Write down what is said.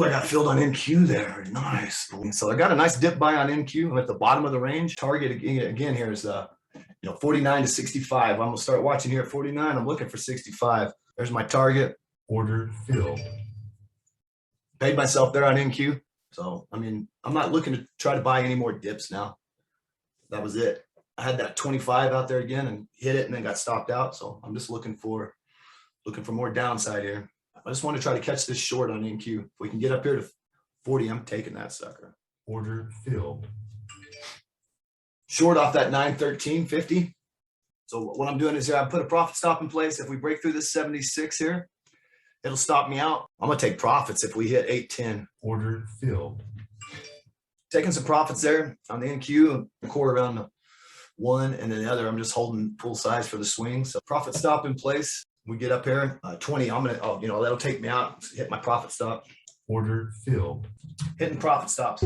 Ooh, I got filled on NQ there. Nice. So I got a nice dip buy on NQ. I'm at the bottom of the range. Target again here is 49 to 65. I'm gonna start watching here at 49. I'm looking for 65. There's my target. Order filled. Paid myself there on NQ. So I mean, I'm not looking to try to buy any more dips now. That was it. I had that 25 out there again and hit it and then got stopped out. So I'm just looking for more downside here. I just want to try to catch this short on NQ. If we can get up here to 40, I'm taking that sucker. Order filled. Short off that 913.50. So what I'm doing is here, I put a profit stop in place. If we break through this 76 here, it'll stop me out. I'm gonna take profits if we hit 810. Order filled. Taking some profits there on the NQ, a quarter around the one, and then the other, I'm just holding full size for the swing. So profit stop in place. We get up here, 20, I'm gonna, that'll take me out, hit my profit stop. Order filled. Hitting profit stops.